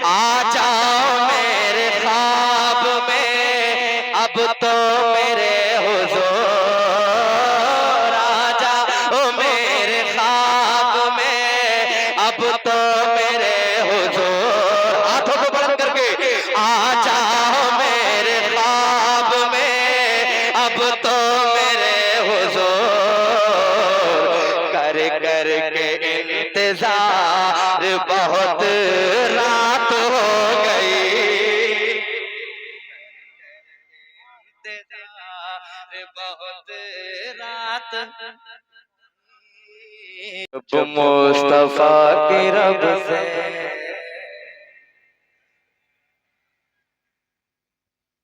आ जाओ मेरे ख्वाब में, अब तो मेरे हुजूर आ जाओ मेरे ख्वाब में, अब तो मेरे हुजूर। हाथों को बुलंद करके आ जाओ मेरे ख्वाब में, अब तो मेरे हुजूर। कर कर के इंतजार बहुत रात हो गई, इंतजार बहुत रात। जब मुस्तफा की रब से,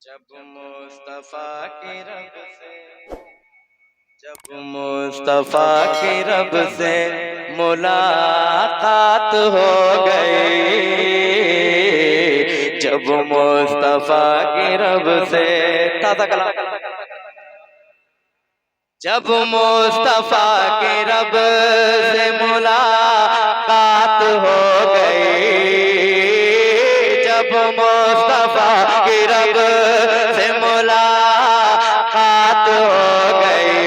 जब मुस्तफा की रब से, जब मुस्तफा की रब से मुलाकात हो गई, जब मुस्तफा की रब से ताज़ा कलाम, जब मुस्तफा की रब से मुलाकात हो गई, जब मुस्तफा की रब से मुलाकात हो गई,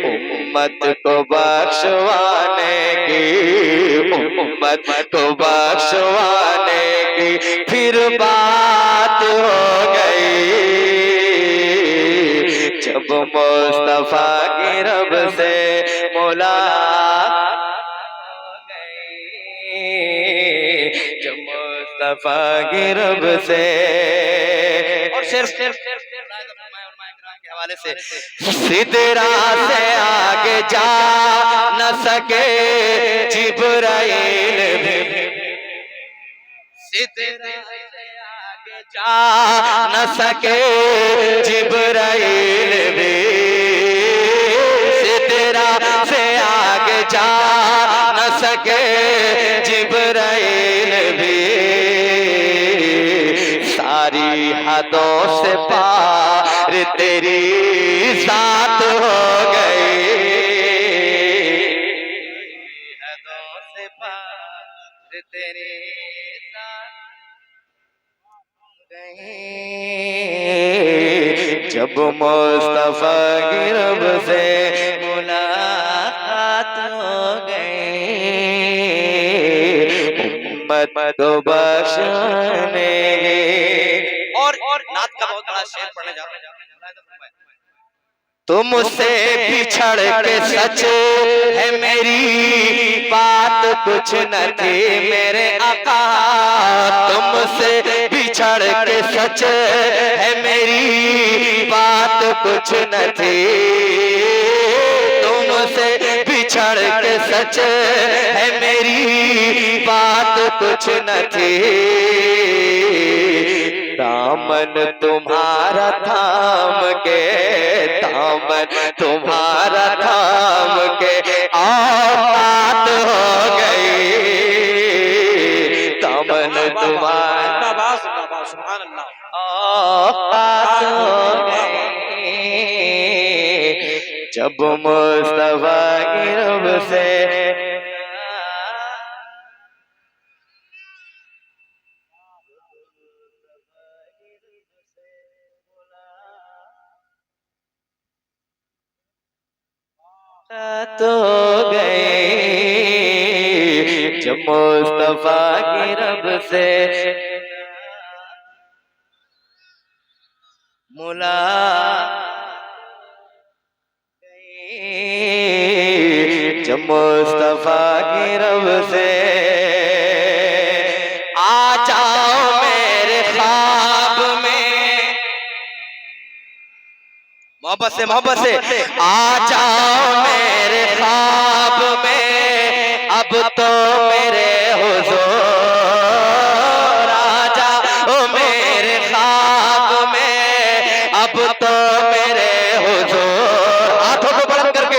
उम्मत को बख्शवाने की, उम्मत को बख्शवाने की फिर बात हो गई, जब मुस्तफा की रब से मुलाकात हो गई, जब मुस्तफा की रब से। और शेर के हवाले से, सिदरा से आगे जा न सके जिब्राइल भी, सिदरा से आगे जा न सके जिब्राइल भी, सिदरा से आगे जा न सके जिब्राइल भी, सारी हदों से पार तेरी जात हो गई, हदों से पार तेरी जब मुस्तफा की रब से मुलाकात हो गई, उम्मत को बख्शने। और नात का बहुत बड़ा शेर पढ़ने जा रहा हूं। तुमसे बिछड़ के सच है मेरी बात कुछ न थी मेरे आका, तुमसे बिछड़ के सच है मेरी बात कुछ न थी, तुमसे बिछड़ के सच है मेरी बात कुछ न थी, दामन तुम्हारा थाम के, दामन तुम्हारा थाम के औकात हो गई, दामन तुम्हारा औकात हो गई, जब मुस्तफा की रब से तो गए, जब मुस्तफा की रब से जब मुस्तफा की रब से आ जाओ मेरे ख्वाब में, मोहब्बत से आ जाओ मेरे ख्वाब में, अब तो मेरे हुजूर आ जाओ मेरे ख्वाब में, अब तो मेरे हुजूर। हाथों को बुलंद करके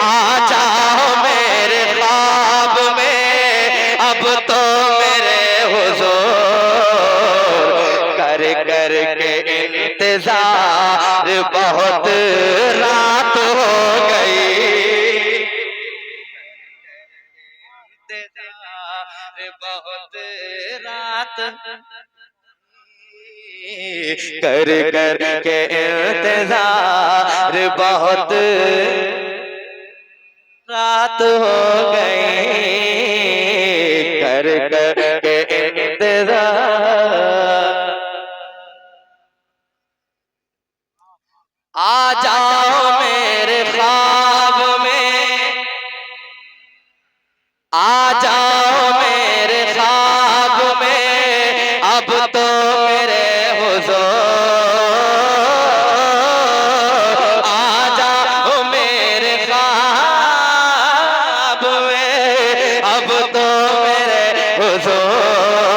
आ जाओ मेरे ख्वाब में, अब तो मेरे हुजूर। कर कर के इंतजार बहुत रात हो गई, इंतजार बहुत बहुत रात कर कर के इंतजार बहुत रात हो गई कर कर के इंतजार आ जाओ मेरे ख्वाब में आ जाओ मेरे ख्वाब में अब तो मेरे हुजूर आ जाओ मेरे ख्वाब में अब तो मेरे हुजूर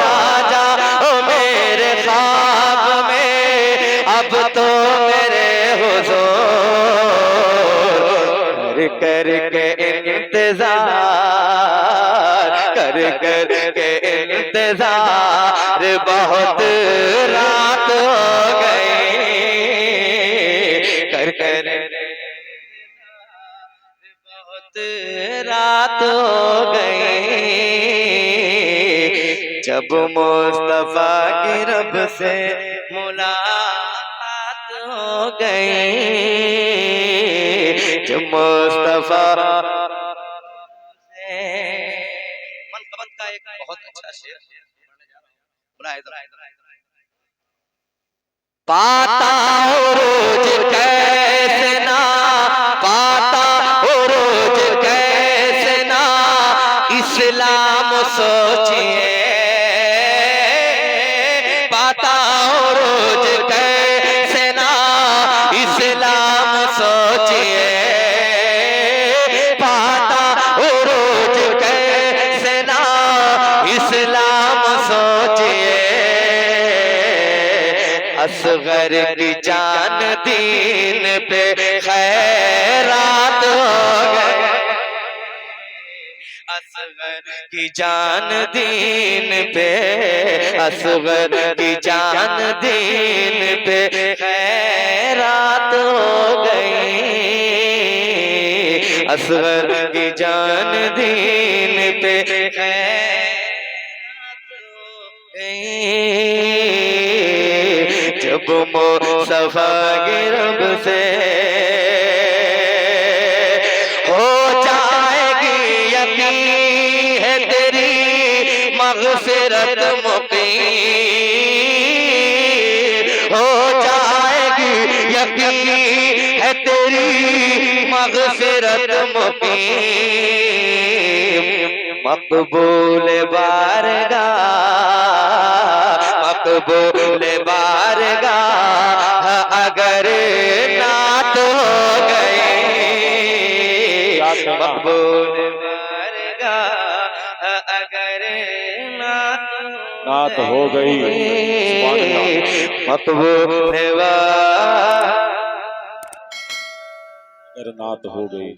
आ जाओ मेरे ख्वाब में अब तो मेरे हुजूर कर के इंतजार कर कर के इंतजार बहुत रात हो गई कर कर बहुत रात हो गई जब मुस्तफा की रब से मुलाकात हो गई जब मुस्तफा मनकबत का एक बहुत अच्छा शेर पाता रोज कैसे ना पाता रोज कैसे ना इस्लाम सोचिए पाता रोज कैसे ना इस्लाम सोचिए पाता रोज कैसे ना इस्लाम सोचिए असगर की जान दीन पे खैरात हो गए असगर की जान दीन पे असगर की जान दीन पे खैरात हो गई असगर की जान दीन पे खैरात हो गई जब मुस्तफा की रब से हो जाएगी यकीन है तेरी मग़फ़िरत मुक़ीम हो जाएगी यकीन है तेरी मग़फ़िरत मुक़ीम मक़बूल बारगाह मक़बूल बारगाह अगर नात हो गई मक़बूल बारगाह अगर नात हो गई मक़बूल बारगाह अगर नात हो गई।